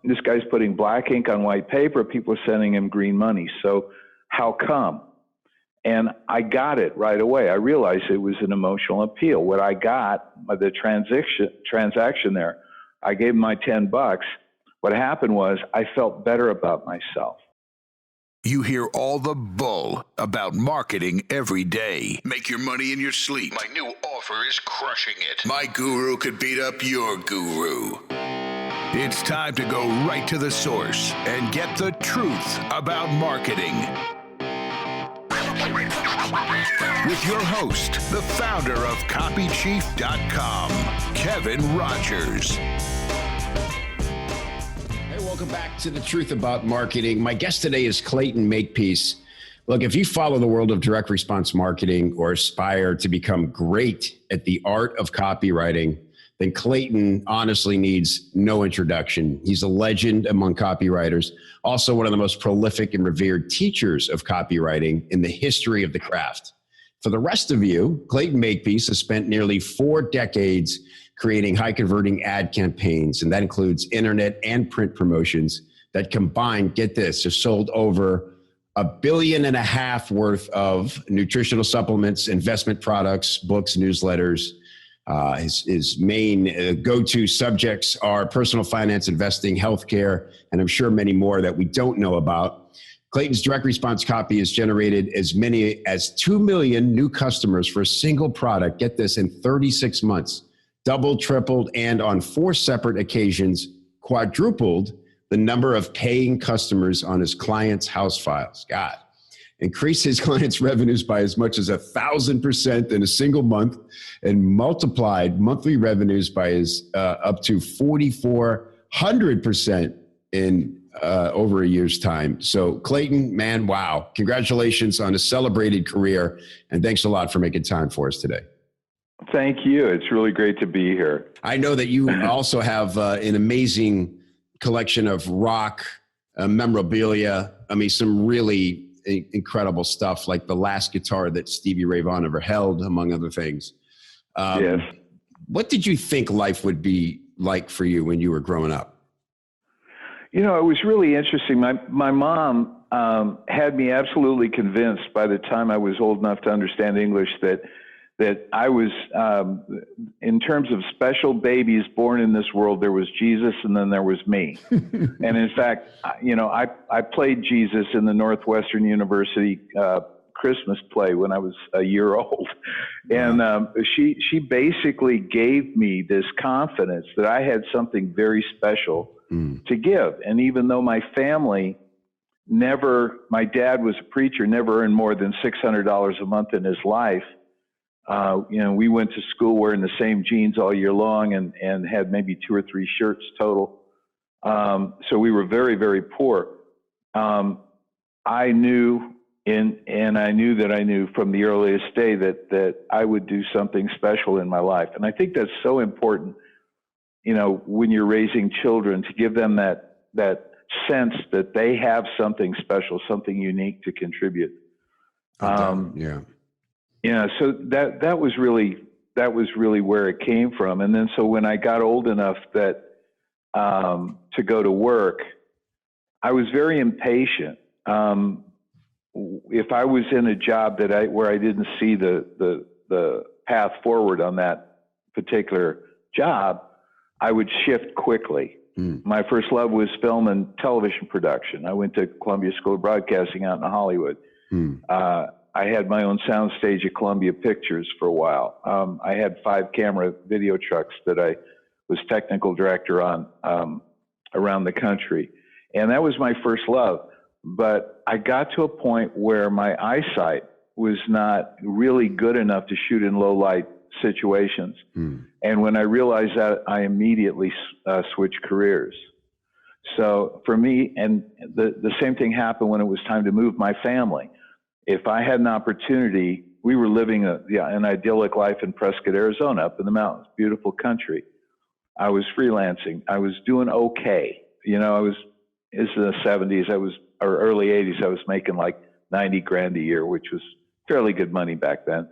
this guy's putting black ink on white paper. People are sending him green money. So how come? And I got it right away. I realized it was an emotional appeal. What I got, the transaction there, I gave him my $10. What happened was I felt better about myself. You hear all the bull about marketing every day. Make your money in your sleep. My new offer is crushing it. My guru could beat up your guru. It's time to go right to the source and get the truth about marketing. With your host, the founder of copychief.com, Kevin Rogers. Welcome back to The Truth About Marketing. My guest today is Clayton Makepeace. Look, if you follow the world of direct response marketing or aspire to become great at the art of copywriting, then Clayton honestly needs no introduction. He's a legend among copywriters, also one of the most prolific and revered teachers of copywriting in the history of the craft. For the rest of you, Clayton Makepeace has spent nearly 4 decades creating high-converting ad campaigns, and that includes internet and print promotions that combined, get this, have sold over $1.5 billion worth of nutritional supplements, investment products, books, newsletters. His main go-to subjects are personal finance, investing, healthcare, and I'm sure many more that we don't know about. Clayton's direct response copy has generated as many as 2 million new customers for a single product, get this, in 36 months. Doubled, tripled, and on 4 separate occasions, quadrupled the number of paying customers on his clients' house files. God. Increased his clients' revenues by as much as 1,000% in a single month, and multiplied monthly revenues by as up to 4,400% in over a year's time. So Clayton, man, wow. Congratulations on a celebrated career, and thanks a lot for making time for us today. Thank you. It's really great to be here. I know that you also have an amazing collection of rock memorabilia. I mean, some really incredible stuff, like the last guitar that Stevie Ray Vaughan ever held, among other things. Yes. What did you think life would be like for you when you were growing up? You know, it was really interesting. My mom had me absolutely convinced by the time I was old enough to understand English that I was, in terms of special babies born in this world, there was Jesus and then there was me. And in fact, you know, I played Jesus in the Northwestern University Christmas play when I was a year old. And she basically gave me this confidence that I had something very special to give. And even though my family my dad was a preacher, never earned more than $600 a month in his life. You know, we went to school wearing the same jeans all year long and had maybe 2 or 3 shirts total. So we were very, very poor. I knew that I knew from the earliest day that I would do something special in my life. And I think that's so important, you know, when you're raising children, to give them that sense that they have something special, something unique to contribute. Yeah, so that was really where it came from. And then so when I got old enough to go to work, I was very impatient. If I was in a job where I didn't see the path forward on that particular job, I would shift quickly. My first love was film and television production. I went to Columbia School of Broadcasting out in Hollywood. I had my own soundstage at Columbia Pictures for a while. I had 5 camera video trucks that I was technical director on around the country. And that was my first love. But I got to a point where my eyesight was not really good enough to shoot in low light situations. And when I realized that, I immediately switched careers. So for me, and the same thing happened when it was time to move my family. If I had an opportunity, we were living an idyllic life in Prescott, Arizona, up in the mountains, beautiful country. I was freelancing. I was doing okay. You know, it's in the 70s, or early 80s, I was making like 90 grand a year, which was fairly good money back then.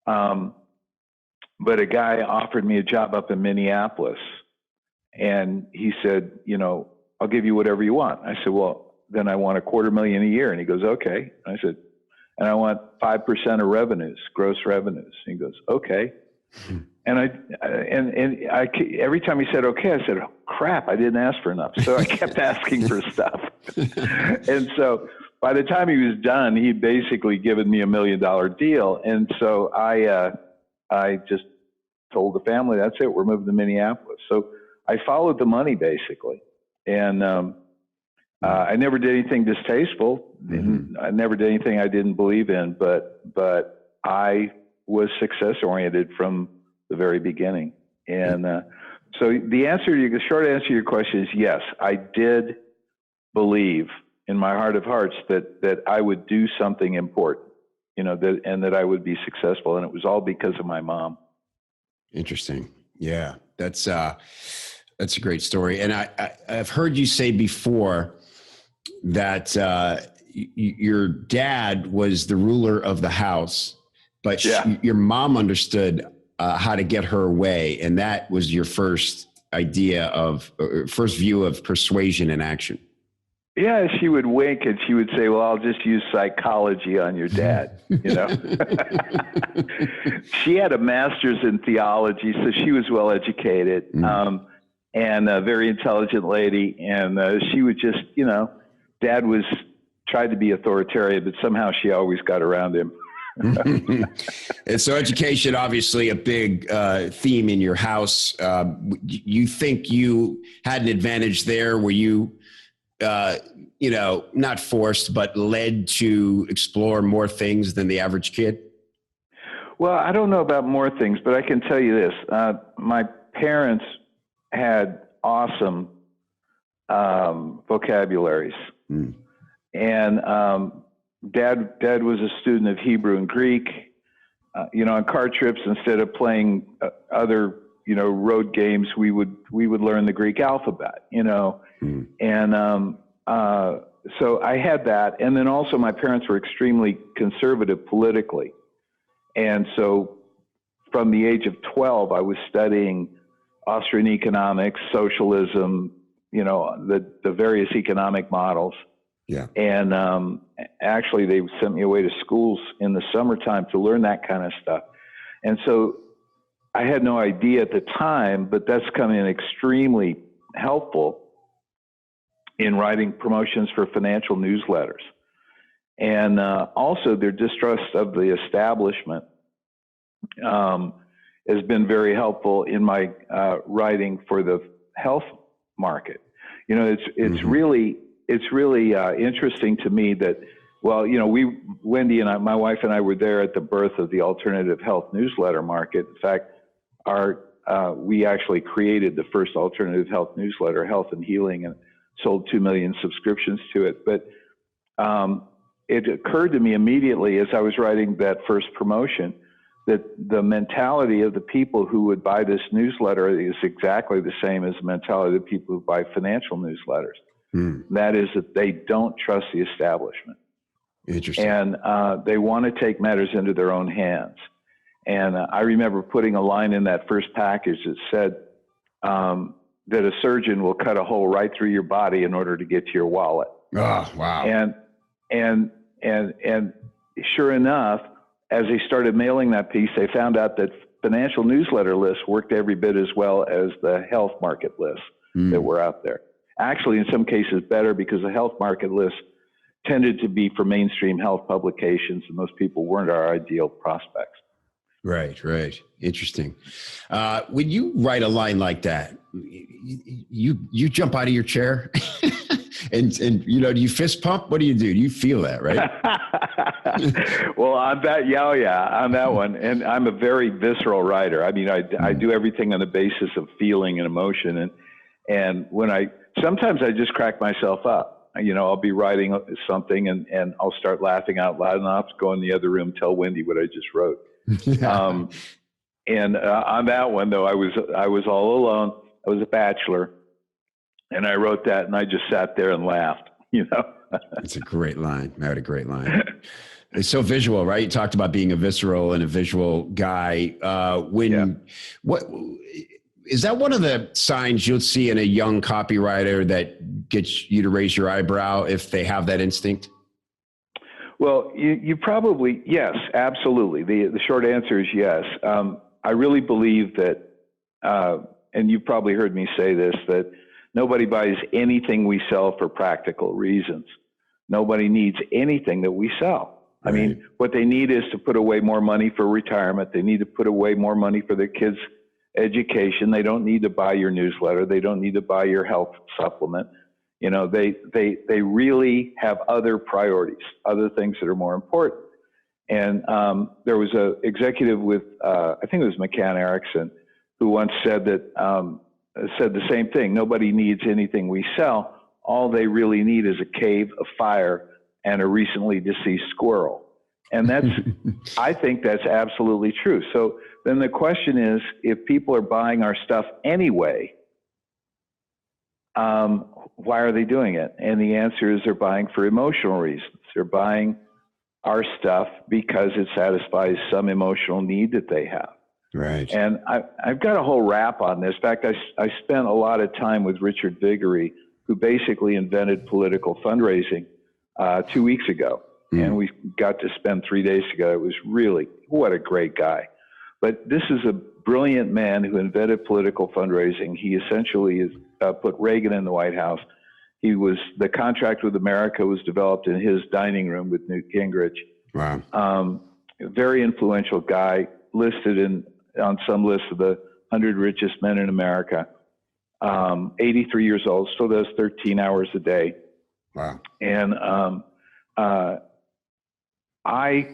But a guy offered me a job up in Minneapolis. And he said, you know, I'll give you whatever you want. I said, well, then I want $250,000 a year. And he goes, okay. I said, and I want 5% of revenues, gross revenues. And he goes, okay. And I every time he said, okay, I said, oh, crap, I didn't ask for enough. So I kept asking for stuff. And so by the time he was done, he'd basically given me $1 million deal. And so I just told the family, that's it, we're moving to Minneapolis. So I followed the money basically. And I never did anything distasteful. Mm-hmm. I never did anything I didn't believe in, but I was success oriented from the very beginning. And so the short answer to your question is yes, I did believe in my heart of hearts that I would do something important, and that I would be successful. And it was all because of my mom. Interesting. Yeah, that's a great story. And I've heard you say before that your dad was the ruler of the house, but your mom understood how to get her way. And that was your first first view of persuasion in action. Yeah, she would wink and she would say, well, I'll just use psychology on your dad, She had a master's in theology, so she was well educated, and a very intelligent lady. And she would just, Dad tried to be authoritarian, but somehow she always got around him. And so education, obviously a big theme in your house. You think you had an advantage there? Were you, not forced, but led to explore more things than the average kid? Well, I don't know about more things, but I can tell you this. My parents had awesome vocabularies. And Dad was a student of Hebrew and Greek. On car trips, instead of playing other road games, we would learn the Greek alphabet. And so I had that. And then also my parents were extremely conservative politically. And so from the age of 12, I was studying Austrian economics, socialism, the various economic models. Yeah. And actually, they sent me away to schools in the summertime to learn that kind of stuff. And so I had no idea at the time, but that's come in extremely helpful in writing promotions for financial newsletters. And also their distrust of the establishment has been very helpful in my writing for the health market. It's really interesting to me that, Wendy and my wife and I were there at the birth of the alternative health newsletter market. In fact, we actually created the first alternative health newsletter, Health and Healing, and sold 2 million subscriptions to it. But it occurred to me immediately as I was writing that first promotion that the mentality of the people who would buy this newsletter is exactly the same as the mentality of the people who buy financial newsletters. That is that they don't trust the establishment. Interesting. And they want to take matters into their own hands. And I remember putting a line in that first package that said that a surgeon will cut a hole right through your body in order to get to your wallet. Oh, wow. And sure enough, as they started mailing that piece, they found out that financial newsletter lists worked every bit as well as the health market lists that were out there. Actually, in some cases better, because the health market lists tended to be for mainstream health publications, and those people weren't our ideal prospects. Right. Interesting. When you write a line like that, you jump out of your chair and do you fist pump? What do? Do you feel that, right? Well, on that one. And I'm a very visceral writer. I mean, I do everything on the basis of feeling and emotion. And sometimes I just crack myself up. I'll be writing something and I'll start laughing out loud, and I'll have to go in the other room, tell Wendy what I just wrote. And on that one, though, I was all alone. I was a bachelor, and I wrote that, and I just sat there and laughed. It's a great line. What a great line. It's so visual, right? You talked about being a visceral and a visual guy. Is that one of the signs you'll see in a young copywriter that gets you to raise your eyebrow if they have that instinct? Well, you probably, yes, absolutely. The short answer is yes. I really believe that, and you've probably heard me say this, that nobody buys anything we sell for practical reasons. Nobody needs anything that we sell. Right. I mean, what they need is to put away more money for retirement. They need to put away more money for their kids' education. They don't need to buy your newsletter. They don't need to buy your health supplement. You know, they really have other priorities, other things that are more important. And there was an executive with, I think it was McCann Erickson, who once said that, said the same thing. Nobody needs anything we sell. All they really need is a cave, a fire, and a recently deceased squirrel. And that's, I think that's absolutely true. So then the question is, if people are buying our stuff anyway, why are they doing it? And the answer is they're buying for emotional reasons. They're buying our stuff because it satisfies some emotional need that they have. Right. And I've got a whole rap on this. In fact, I spent a lot of time with Richard Viguerie, who basically invented political fundraising 2 weeks ago. And we got to spend 3 days together. It was really, what a great guy. But this is a brilliant man who invented political fundraising. He essentially has put Reagan in the White House. The contract with America was developed in his dining room with Newt Gingrich. Wow. Very influential guy, listed on some list of the 100 richest men in America. 83 years old, still does 13 hours a day. Wow. And I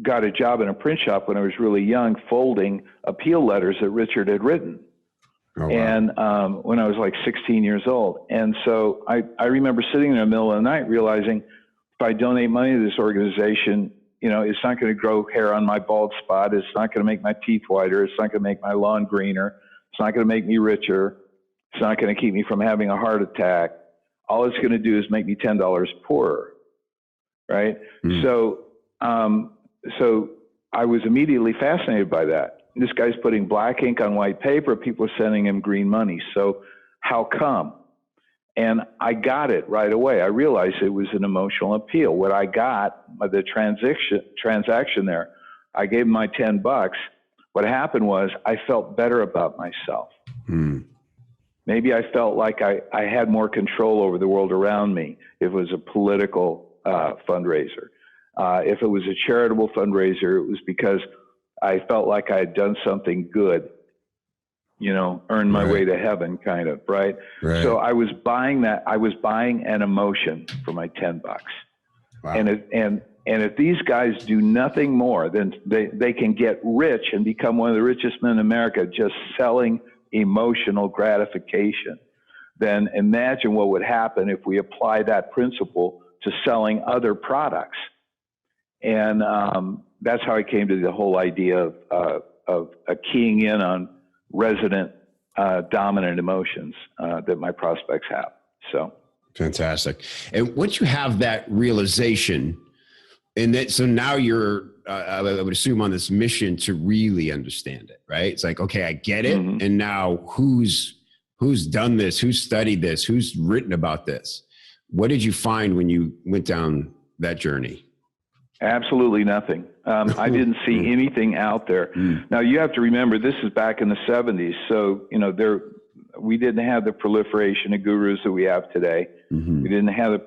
got a job in a print shop when I was really young, folding appeal letters that Richard had written. Oh, wow. And when I was like 16 years old. And so I remember sitting in the middle of the night realizing, if I donate money to this organization, you know, it's not going to grow hair on my bald spot. It's not going to make my teeth whiter. It's not going to make my lawn greener. It's not going to make me richer. It's not going to keep me from having a heart attack. All it's going to do is make me $10 poorer. Right. So I was immediately fascinated by that. This guy's putting black ink on white paper. People are sending him green money. So how come? And I got it right away. I realized it was an emotional appeal. What I got, the transaction there, I gave him my $10. What happened was I felt better about myself. Maybe I felt like I had more control over the world around me if it was a political fundraiser. If it was a charitable fundraiser, it was because I felt like I had done something good, you know, earned my way to heaven kind of, right? So I was buying that. I was buying an emotion for my $10. Wow. And if these guys do nothing more, then they can get rich and become one of the richest men in America just selling emotional gratification. Then imagine what would happen if we apply that principle to selling other products. And that's how I came to the whole idea of keying in on resident dominant emotions that my prospects have. So fantastic. And once you have that realization, and that, so now you're, I would assume, on this mission to really understand it, right? It's like, okay, I get it. And now who's done this? Who's studied this? Who's written about this? What did you find when you went down that journey? Absolutely nothing. I didn't see anything out there. Now you have to remember, this is back in the 70s. So, you know, we didn't have the proliferation of gurus that we have today. We didn't have the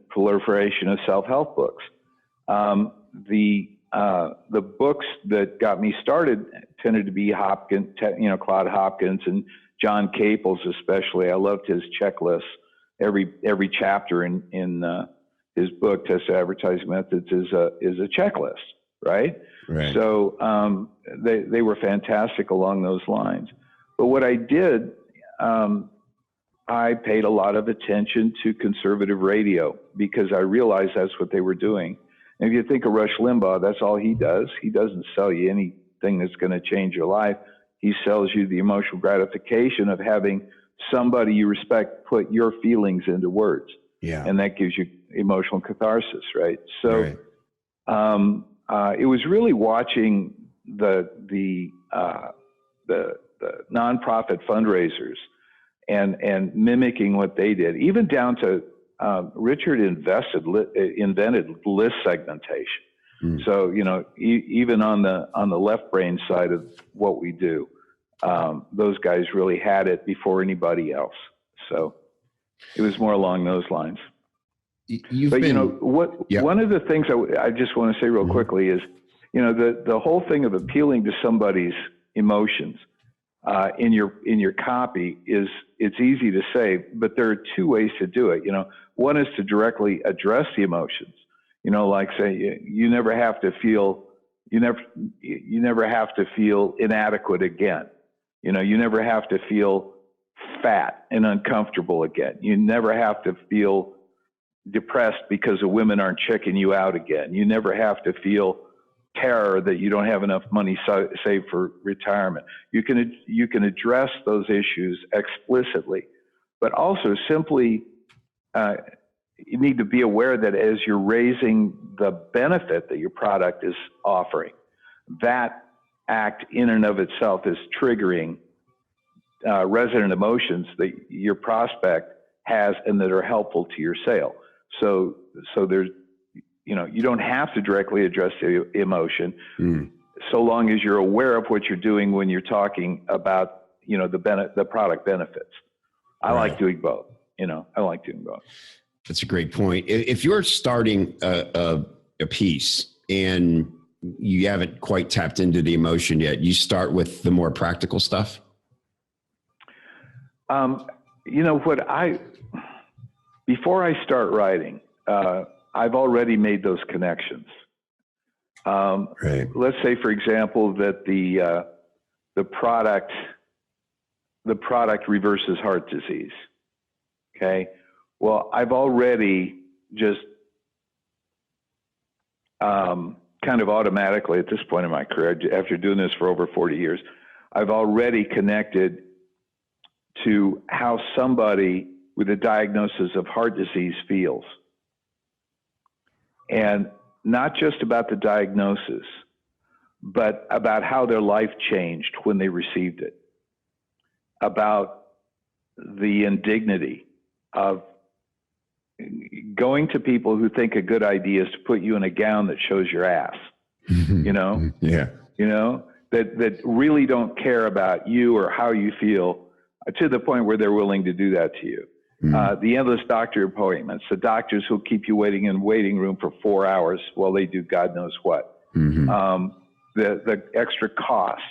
proliferation of self-help books. The books that got me started tended to be Claude Hopkins and John Caples, especially. I loved his checklists. Every chapter in his book, Test Advertising Methods, is a checklist, right? So they were fantastic along those lines. But what I did, I paid a lot of attention to conservative radio because I realized that's what they were doing. And if you think of Rush Limbaugh, that's all he does. He doesn't sell you anything that's going to change your life. He sells you the emotional gratification of having somebody you respect put your feelings into words. Yeah. And that gives you emotional catharsis, right? So it was really watching the nonprofit fundraisers and mimicking what they did, even down to Richard invented list segmentation. So, you know, even on the left brain side of what we do, those guys really had it before anybody else. So it was more along those lines. You know, one of the things I just want to say real quickly is, you know, the whole thing of appealing to somebody's emotions in your copy it's easy to say, but there are two ways to do it. You know, one is to directly address the emotions. You know, like say you never have to feel inadequate again. You know, you never have to feel fat and uncomfortable again. You never have to feel depressed because the women aren't checking you out again. You never have to feel terror that you don't have enough money saved for retirement. You can address those issues explicitly, but also simply you need to be aware that as you're raising the benefit that your product is offering, that act in and of itself is triggering resident emotions that your prospect has and that are helpful to your sale. So there's, you know, you don't have to directly address the emotion so long as you're aware of what you're doing when you're talking about, you know, the product benefits. I like doing both, you know, I like doing both. That's a great point. If you're starting a piece and you haven't quite tapped into the emotion yet, you start with the more practical stuff? You know what, before I start writing, I've already made those connections. Let's say, for example, that the product reverses heart disease. Okay. Well, I've already just kind of automatically at this point in my career, after doing this for over 40 years, I've already connected to how somebody with a diagnosis of heart disease feels. And not just about the diagnosis, but about how their life changed when they received it, about the indignity of going to people who think a good idea is to put you in a gown that shows your ass, you know? Yeah. You know, that really don't care about you or how you feel to the point where they're willing to do that to you. The endless doctor appointments, the doctors who'll keep you waiting in the waiting room for 4 hours while they do God knows what. The extra cost,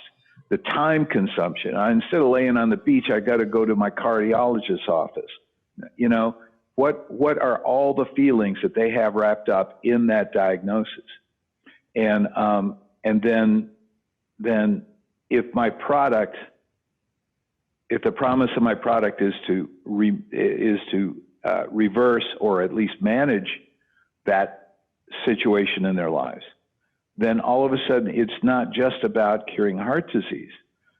the time consumption. Instead of laying on the beach, I got to go to my cardiologist's office. You know, what are all the feelings that they have wrapped up in that diagnosis? And then if the promise of my product is to reverse or at least manage that situation in their lives, then all of a sudden it's not just about curing heart disease.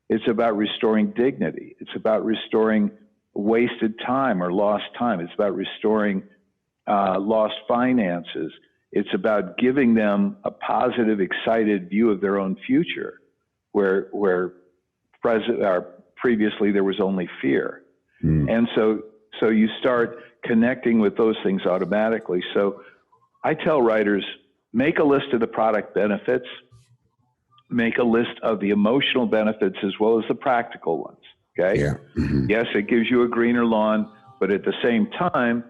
It's about restoring dignity. It's about restoring wasted time or lost time. It's about restoring lost finances. It's about giving them a positive, excited view of their own future, where previously there was only fear. And so you start connecting with those things automatically. So I tell writers, make a list of the product benefits, make a list of the emotional benefits as well as the practical ones. Okay. Yeah. Yes, it gives you a greener lawn, but at the same time,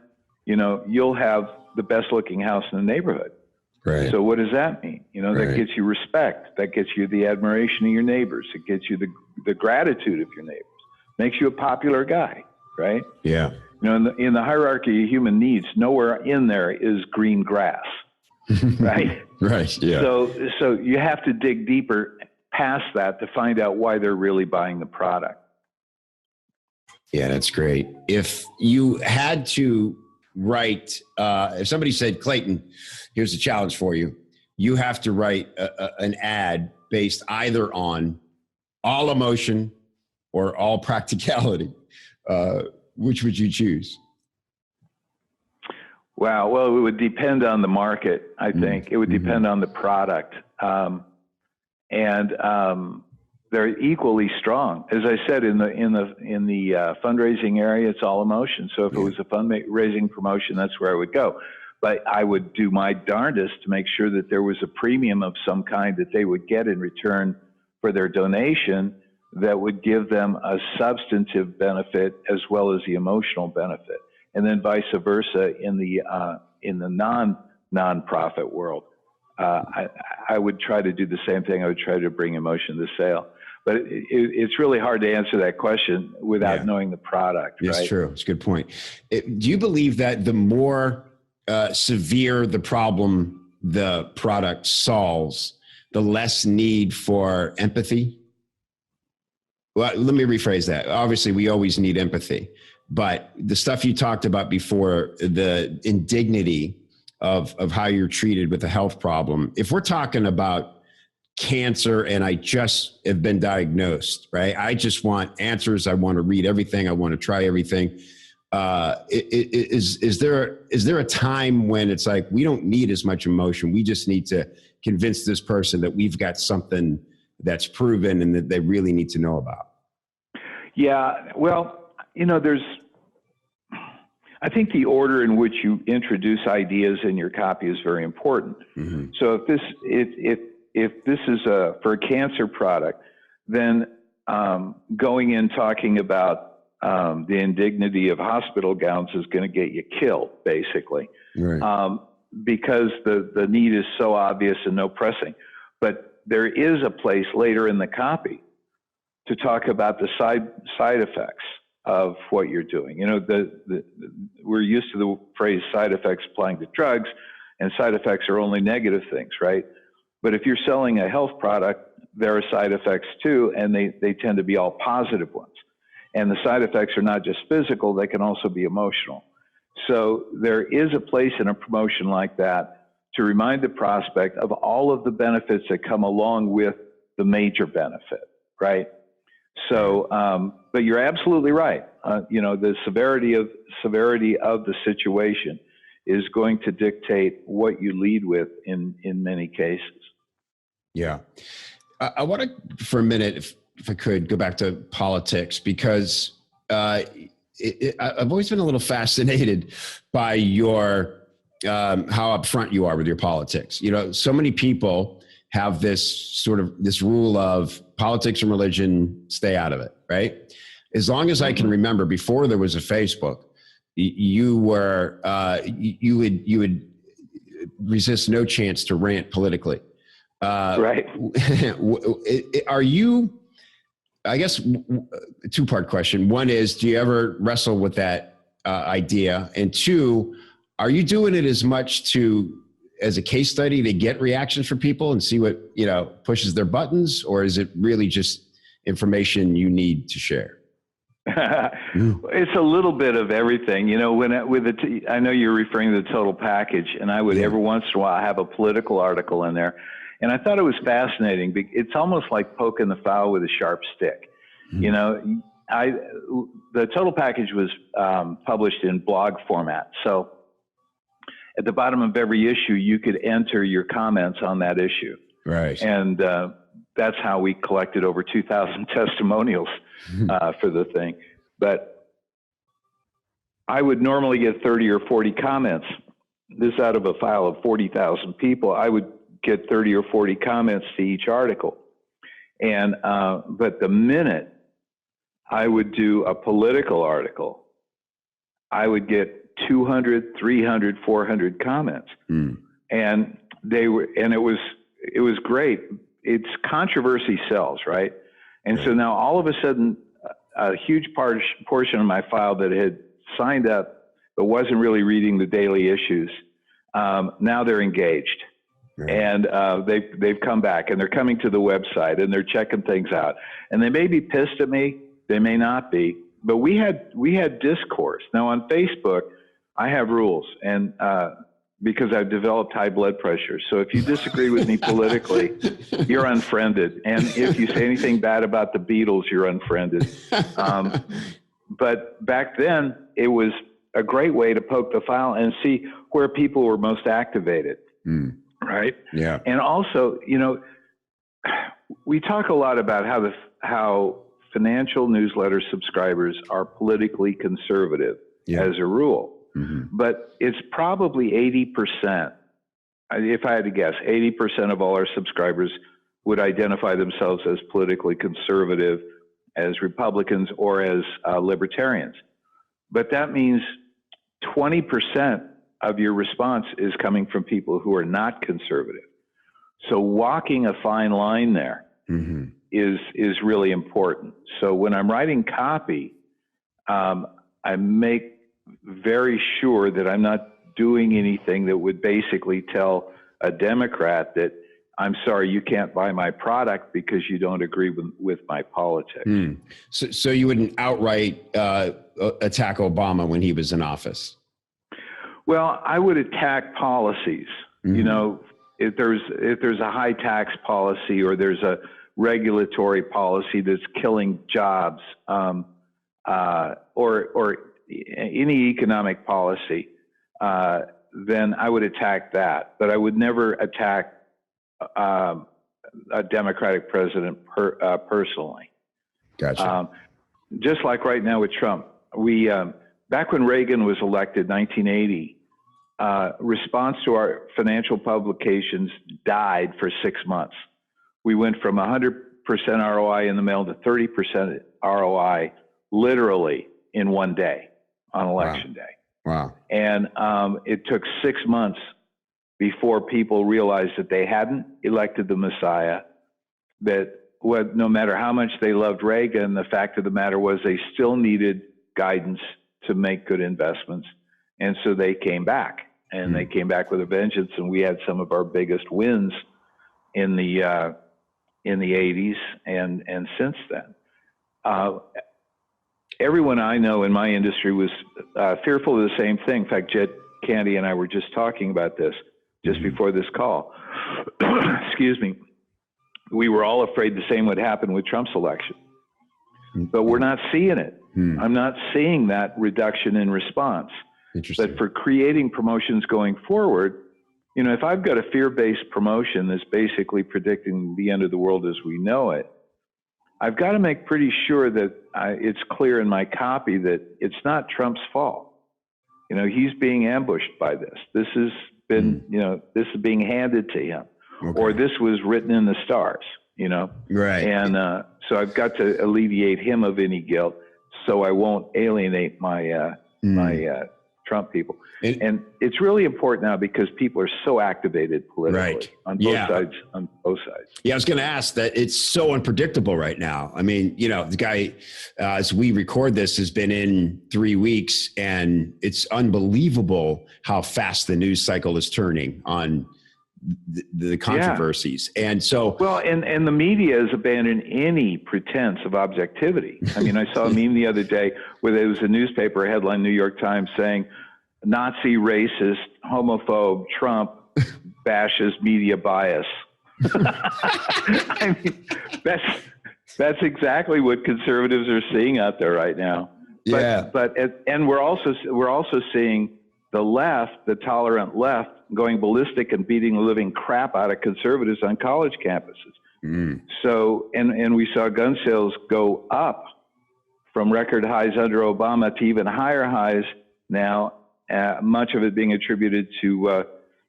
you know, you'll have the best looking house in the neighborhood. Right. So what does that mean? You know, that gets you respect. That gets you the admiration of your neighbors. It gets you the gratitude of your neighbors. Makes you a popular guy, right? Yeah. You know, in the hierarchy of human needs, nowhere in there is green grass, right? Right. Yeah. So you have to dig deeper past that to find out why they're really buying the product. Yeah, that's great. If you had to write, if somebody said, Clayton, here's a challenge for you. You have to write an ad based either on all emotion or all practicality. Which would you choose? Wow. Well, it would depend on the market, I think. It would depend on the product. And they're equally strong. As I said, in the fundraising area, it's all emotion. So if it was a fundraising promotion, that's where I would go. But I would do my darndest to make sure that there was a premium of some kind that they would get in return for their donation that would give them a substantive benefit as well as the emotional benefit, and then vice versa in the non-profit world. I would try to do the same thing. I would try to bring emotion to the sale. But it's really hard to answer that question without knowing the product. It's right? true. It's a good point. Do you believe that the more severe the problem the product solves, the less need for empathy? Well, let me rephrase that. Obviously, we always need empathy. But the stuff you talked about before, the indignity of how you're treated with a health problem, if we're talking about cancer and I just have been diagnosed, right? I just want answers. I want to read everything. I want to try everything. Is there a time when it's like, we don't need as much emotion. We just need to convince this person that we've got something that's proven and that they really need to know about? Yeah, well, I think the order in which you introduce ideas in your copy is very important. Mm-hmm. So if this is for a cancer product, then going in talking about the indignity of hospital gowns is going to get you killed, basically, right. Because the need is so obvious and no pressing. But there is a place later in the copy to talk about the side effects of what you're doing. We're used to the phrase side effects applying to drugs, and side effects are only negative things, right? But if you're selling a health product, there are side effects too, and they tend to be all positive ones. And the side effects are not just physical, they can also be emotional. So there is a place in a promotion like that to remind the prospect of all of the benefits that come along with the major benefit, right? So, but you're absolutely right. The severity of the situation is going to dictate what you lead with in many cases. Yeah. I want to, for a minute, if I could, go back to politics, because I've always been a little fascinated by your how upfront you are with your politics. So many people have this rule of politics and religion, stay out of it, right? As long as I can remember, before there was a Facebook, you would resist no chance to rant politically. Right. Are you, I guess, two-part question. One is, do you ever wrestle with that idea? And two, are you doing it as much as a case study to get reactions from people and see what, pushes their buttons, or is it really just information you need to share? It's a little bit of everything. I know you're referring to the total package, and I would every once in a while have a political article in there. And I thought it was fascinating. It's almost like poking the fowl with a sharp stick. Mm-hmm. The total package was published in blog format. So at the bottom of every issue, you could enter your comments on that issue. Right. And that's how we collected over 2,000 testimonials for the thing. But I would normally get 30 or 40 comments. This out of a file of 40,000 people, I would get 30 or 40 comments to each article. And but the minute I would do a political article, I would get 200, 300, 400 comments. And it was great. It's controversy sells, right? And so now all of a sudden, a huge portion of my file that had signed up but wasn't really reading the daily issues, now they're engaged. Right. And they've come back, and they're coming to the website, and they're checking things out. And they may be pissed at me, they may not be, but we had discourse. Now on Facebook, I have rules, and because I've developed high blood pressure. So if you disagree with me politically, you're unfriended. And if you say anything bad about the Beatles, you're unfriended. But back then, it was a great way to poke the file and see where people were most activated. Right? Yeah. And also, we talk a lot about how financial newsletter subscribers are politically conservative as a rule, but it's probably 80%. If I had to guess, 80% of all our subscribers would identify themselves as politically conservative, as Republicans, or as libertarians. But that means 20% of your response is coming from people who are not conservative. So walking a fine line there is really important. So when I'm writing copy, I make very sure that I'm not doing anything that would basically tell a Democrat that, I'm sorry, you can't buy my product because you don't agree with my politics. So you wouldn't outright attack Obama when he was in office? Well, I would attack policies. You know, if there's a high tax policy or there's a regulatory policy that's killing jobs, or any economic policy, then I would attack that. But I would never attack a Democratic president personally. Gotcha. Just like right now with Trump, we back when Reagan was elected, 1980, response to our financial publications died for 6 months. We went from 100% ROI in the mail to 30% ROI literally in one day on election day. Wow. And it took 6 months before people realized that they hadn't elected the Messiah, that no matter how much they loved Reagan, the fact of the matter was they still needed guidance to make good investments. And so they came back, and they came back with a vengeance. And we had some of our biggest wins in the 80s and since then. Everyone I know in my industry was fearful of the same thing. In fact, Jet Candy and I were just talking about this just before this call. Excuse me. We were all afraid the same would happen with Trump's election, but we're not seeing it. I'm not seeing that reduction in response. Interesting. But for creating promotions going forward, you know, if I've got a fear-based promotion that's basically predicting the end of the world as we know it, I've got to make pretty sure that it's clear in my copy that it's not Trump's fault. You know, he's being ambushed by this. This has been, you know, this is being handed to him, or this was written in the stars, you know? Right. And so I've got to alleviate him of any guilt so I won't alienate my, my Trump people. And it's really important now because people are so activated politically on both sides. On both sides. Yeah, I was going to ask that. It's so unpredictable right now. I mean, you know, the guy, as we record this, has been in 3 weeks, and it's unbelievable how fast the news cycle is turning on the controversies. And so, well, and the media has abandoned any pretense of objectivity. I mean, I saw a meme the other day where there was a newspaper headline, New York Times, saying Nazi, racist, homophobe, Trump bashes media bias. I mean, that's exactly what conservatives are seeing out there right now. But we're also seeing the left, the tolerant left, going ballistic and beating the living crap out of conservatives on college campuses. So, and we saw gun sales go up from record highs under Obama to even higher highs now, much of it being attributed to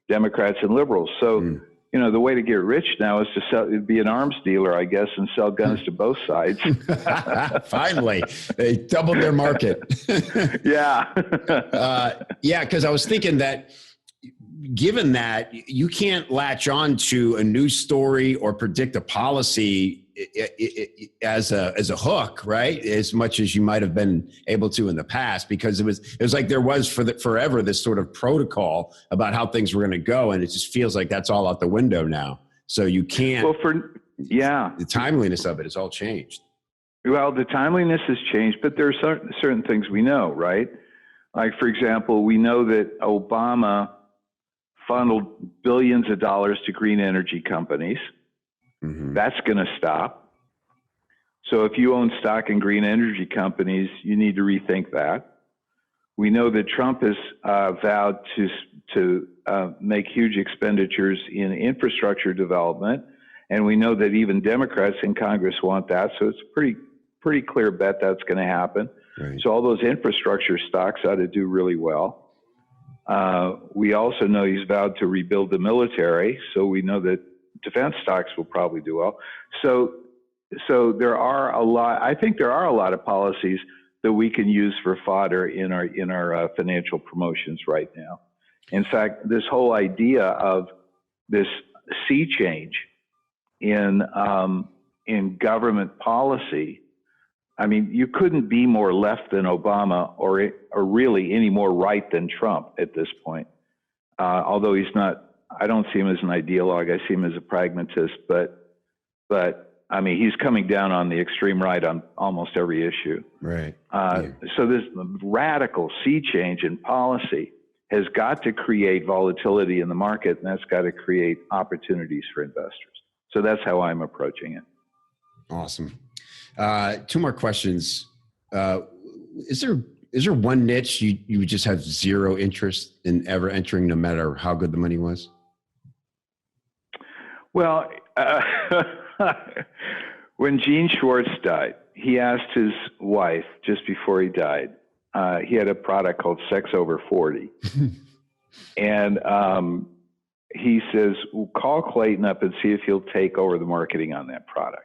Democrats and liberals. So, you know, the way to get rich now is to be an arms dealer, I guess, and sell guns to both sides. Finally, they doubled their market. Yeah. Because I was thinking that given that you can't latch on to a news story or predict a policy as a hook, right? As much as you might have been able to in the past, because it was like there was forever this sort of protocol about how things were going to go, and it just feels like that's all out the window now. So you can't. Well, the timeliness of it has all changed. Well, the timeliness has changed, but there are certain things we know, right? Like, for example, we know that Obama funneled billions of dollars to green energy companies. That's going to stop. So if you own stock in green energy companies, you need to rethink that. We know that Trump has vowed to make huge expenditures in infrastructure development, And we know that even Democrats in Congress want that. So it's a pretty clear bet that's going to happen. Right. So all those infrastructure stocks ought to do really well. We also know he's vowed to rebuild the military. So we know that defense stocks will probably do well. So there are I think there are a lot of policies that we can use for fodder in our financial promotions right now. In fact, this whole idea of this sea change in government policy, I mean, you couldn't be more left than Obama or really any more right than Trump at this point. Although he's not, I don't see him as an ideologue. I see him as a pragmatist, but I mean, he's coming down on the extreme right on almost every issue. Right. So this radical sea change in policy has got to create volatility in the market, and that's got to create opportunities for investors. So that's how I'm approaching it. Awesome. Two more questions. Is there one niche you would just have zero interest in ever entering, no matter how good the money was? Well, when Gene Schwartz died, he asked his wife just before he died. He had a product called Sex Over 40. And he says, well, call Clayton up and see if he'll take over the marketing on that product.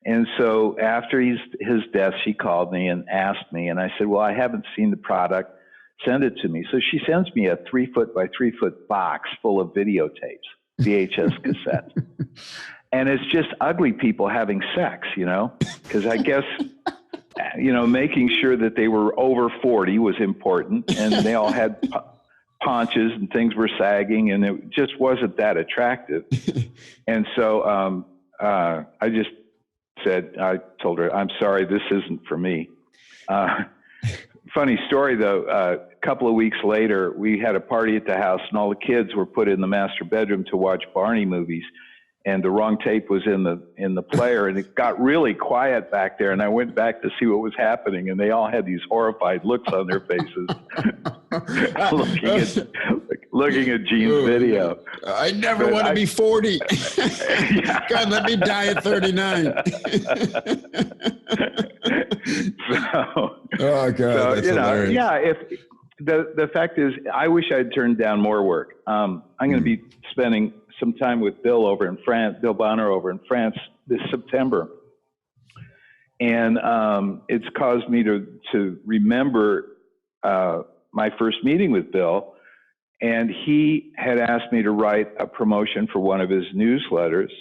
And so after his death, she called me and asked me, and I said, well, I haven't seen the product. Send it to me. So she sends me a 3-foot by 3-foot box full of videotapes, VHS cassettes. And it's just ugly people having sex, because I guess, making sure that they were over 40 was important, and they all had paunches and things were sagging, and it just wasn't that attractive. And so I told her, I'm sorry, this isn't for me. Funny story though, a couple of weeks later, we had a party at the house and all the kids were put in the master bedroom to watch Barney movies, and the wrong tape was in the player, and it got really quiet back there, and I went back to see what was happening, and they all had these horrified looks on their faces looking at Gene's video. I never want to be 40. God, let me die at 39. Oh God, that's hilarious. Yeah. If the fact is, I wish I'd turned down more work. I'm going to be spending some time with Bill over in France, Bill Bonner over in France this September. And it's caused me to remember my first meeting with Bill. And he had asked me to write a promotion for one of his newsletters.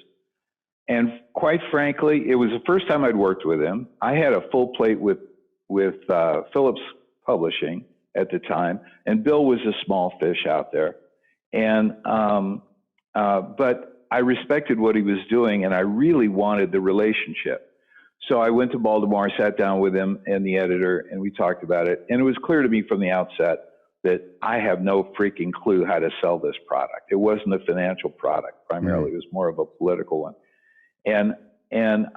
And quite frankly, it was the first time I'd worked with him. I had a full plate with Phillips Publishing at the time, and Bill was a small fish out there. And but I respected what he was doing, and I really wanted the relationship. So I went to Baltimore, I sat down with him and the editor, and we talked about it. And it was clear to me from the outset that I have no freaking clue how to sell this product. It wasn't a financial product primarily. It was more of a political one. And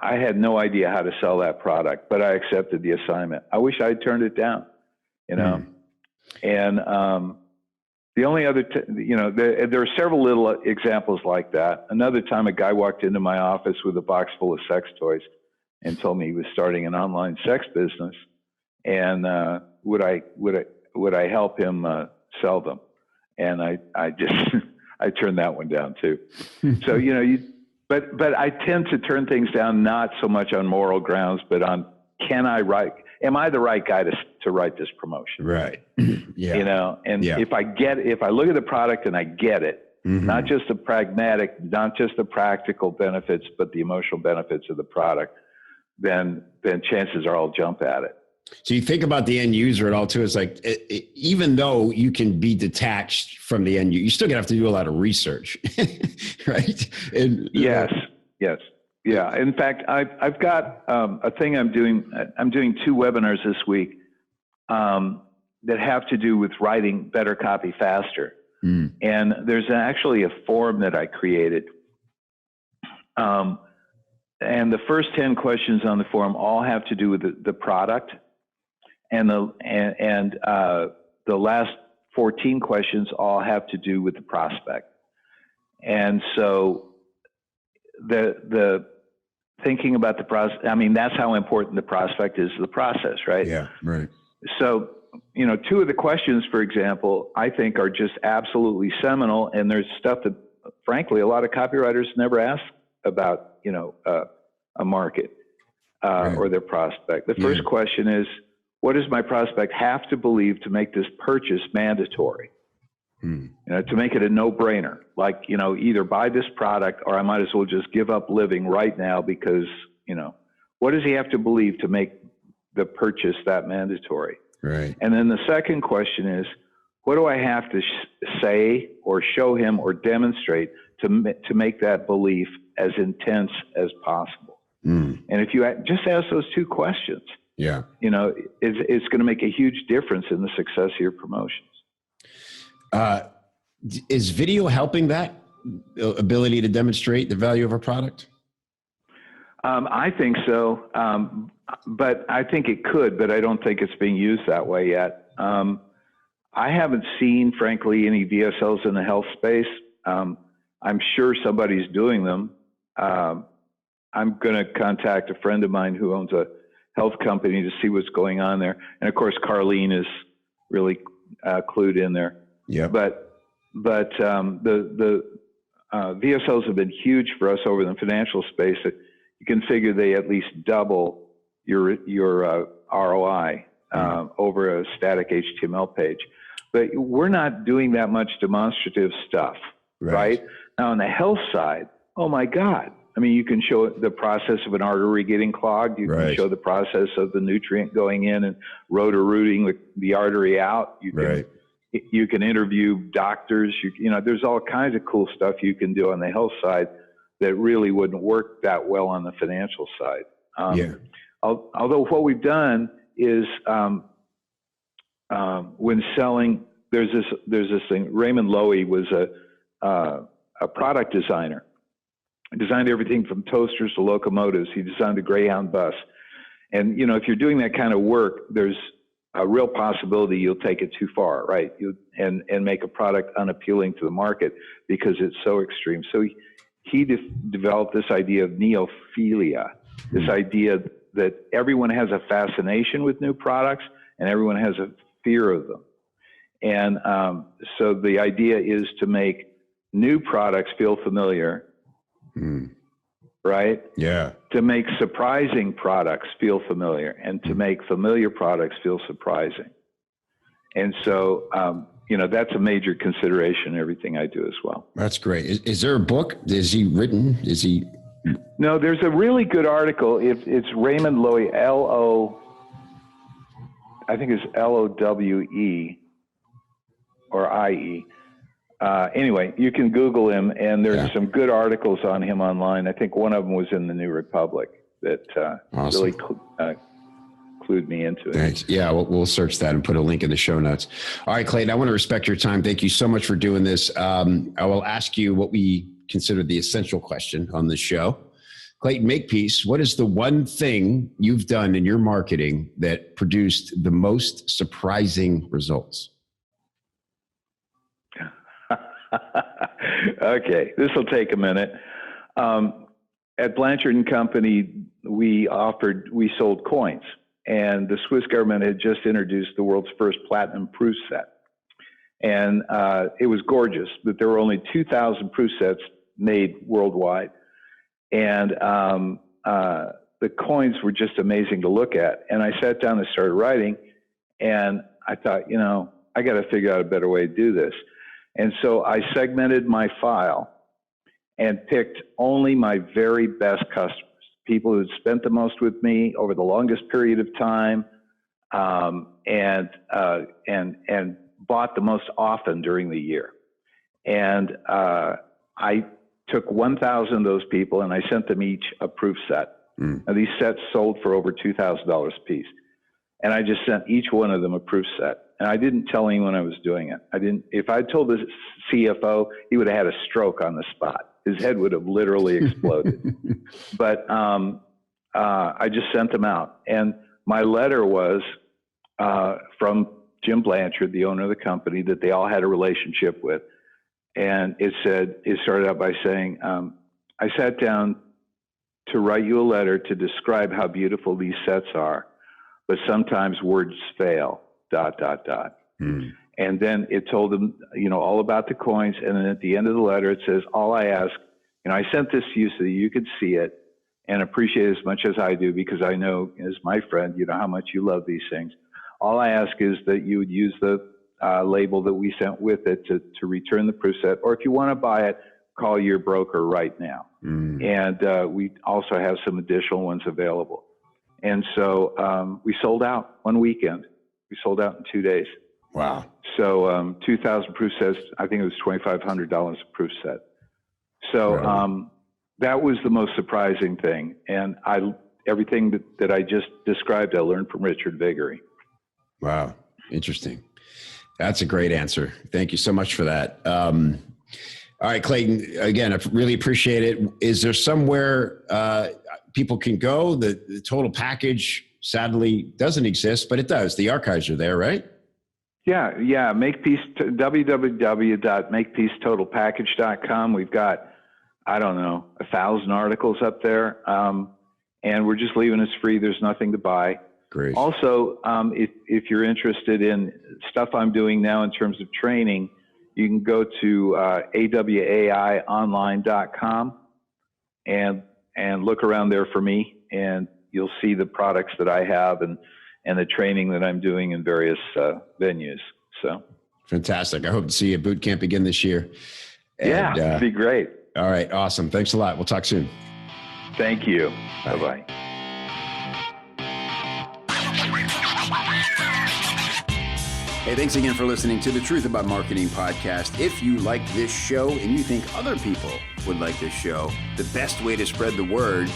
I had no idea how to sell that product, but I accepted the assignment. I wish I'd turned it down, And the only other, there are several little examples like that. Another time, a guy walked into my office with a box full of sex toys and told me he was starting an online sex business, and would I help him sell them? And I turned that one down too. So but I tend to turn things down not so much on moral grounds, but on am I the right guy to write this promotion? Right. Yeah. If I look at the product and I get it, not just the pragmatic, not just the practical benefits, but the emotional benefits of the product, then chances are I'll jump at it. So you think about the end user at all too. It's like, even though you can be detached from the end user, you still gonna have to do a lot of research, right? And, yes. Yeah. In fact, I've got a thing I'm doing. I'm doing 2 webinars this week that have to do with writing better copy faster. And there's actually a form that I created. And the first 10 questions on the form all have to do with the product. And the last 14 questions all have to do with the prospect. And so the thinking about the process. I mean, that's how important the prospect is to the process, right? Yeah, right. So, you know, two of the questions, for example, I think are just absolutely seminal, and there's stuff that, frankly, a lot of copywriters never ask about, you know, a market or their prospect. The first question is, what does my prospect have to believe to make this purchase mandatory? You know, to make it a no-brainer, like, you know, either buy this product or I might as well just give up living right now because, you know, what does he have to believe to make the purchase that mandatory? Right. And then the second question is, what do I have to say or show him or demonstrate to make that belief as intense as possible? And if you just ask those two questions, you know, it's going to make a huge difference in the success of your promotions. Is video helping that ability to demonstrate the value of a product? I think so, but I think it could, but I don't think it's being used that way yet. I haven't seen, frankly, any VSLs in the health space. I'm sure somebody's doing them. I'm going to contact a friend of mine who owns a health company to see what's going on there. And of course, Carlene is really clued in there. Yeah. But the VSLs have been huge for us over in the financial space. You can figure they at least double your ROI over a static HTML page. But we're not doing that much demonstrative stuff, right? Now on the health side, oh my God. I mean, you can show the process of an artery getting clogged. You can show the process of the nutrient going in and rotor-rooting the artery out. You can interview doctors. You know, there's all kinds of cool stuff you can do on the health side that really wouldn't work that well on the financial side. Although what we've done is when selling, there's this thing. Raymond Loewy was a product designer. He designed everything from toasters to locomotives. He designed a Greyhound bus. And, you know, if you're doing that kind of work, there's a real possibility you'll take it too far, right? And make a product unappealing to the market because it's so extreme. So he developed this idea of neophilia, this idea that everyone has a fascination with new products and everyone has a fear of them. And so the idea is to make new products feel familiar, right? Yeah. To make surprising products feel familiar and to make familiar products feel surprising. And so, you know, that's a major consideration in everything I do as well. That's great. Is there a book? Is he written? Is he? No, there's a really good article. It's Raymond Loewy, I think it's Lowe or IE. Anyway, you can Google him, and there's some good articles on him online. I think one of them was in the New Republic that really clued me into it. Thanks. Yeah, we'll search that and put a link in the show notes. All right, Clayton, I want to respect your time. Thank you so much for doing this. I will ask you what we consider the essential question on this show. Clayton Makepeace, what is the one thing you've done in your marketing that produced the most surprising results? Okay, this will take a minute. At Blanchard and Company, we sold coins, and the Swiss government had just introduced the world's first platinum proof set. And it was gorgeous, but there were only 2,000 proof sets made worldwide. And the coins were just amazing to look at. And I sat down and started writing, and I thought, you know, I got to figure out a better way to do this. And so I segmented my file and picked only my very best customers, people who had spent the most with me over the longest period of time, and bought the most often during the year. And I took 1,000 of those people and I sent them each a proof set. Now, these sets sold for over $2,000 a piece. And I just sent each one of them a proof set. And I didn't tell anyone I was doing it. If I told the CFO, he would have had a stroke on the spot. His head would have literally exploded. But I just sent them out. And my letter was from Jim Blanchard, the owner of the company, that they all had a relationship with. And it started out by saying, I sat down to write you a letter to describe how beautiful these sets are, but sometimes words fail, ... And then it told them, all about the coins. And then at the end of the letter, it says, all I ask, I sent this to you so that you could see it and appreciate it as much as I do, because I know, as my friend, how much you love these things. All I ask is that you would use the label that we sent with it to return the proof set. Or if you want to buy it, call your broker right now. And we also have some additional ones available. And so we sold out one weekend. We sold out in 2 days. Wow. So 2,000 proof sets, I think it was $2,500 a proof set. So that was the most surprising thing. And everything that I just described, I learned from Richard Viguerie. Wow. Interesting. That's a great answer. Thank you so much for that. All right, Clayton, again, I really appreciate it. Is there somewhere people can go? The total package sadly doesn't exist, but it does. The archives are there, right? Yeah. Makepeace, www.makepeacetotalpackage.com. We've got, 1,000 articles up there. And we're just leaving us free. There's nothing to buy. Great. Also, if you're interested in stuff I'm doing now in terms of training, you can go to awaionline.com and look around there for me, and you'll see the products that I have and the training that I'm doing in various venues. So fantastic. I hope to see you at boot camp again this year. And, it'd be great. All right. Awesome. Thanks a lot. We'll talk soon. Thank you. Bye-bye. Hey, thanks again for listening to the Truth About Marketing podcast. If you like this show and you think other people would like this show, the best way to spread the word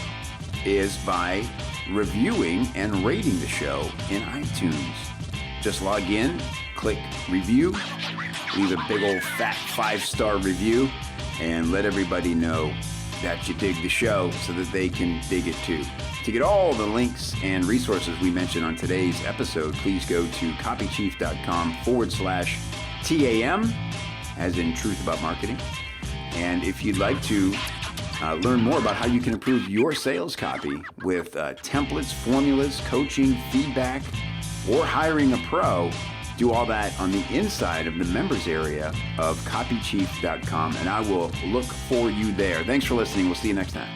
is by reviewing and rating the show in iTunes. Just log in, click review, leave a big old fat 5-star review, and let everybody know that you dig the show so that they can dig it too. To get all the links and resources we mentioned on today's episode, please go to copychief.com/TAM, as in Truth About Marketing. And if you'd like to learn more about how you can improve your sales copy with templates, formulas, coaching, feedback, or hiring a pro, do all that on the inside of the members area of copychief.com, and I will look for you there. Thanks for listening. We'll see you next time.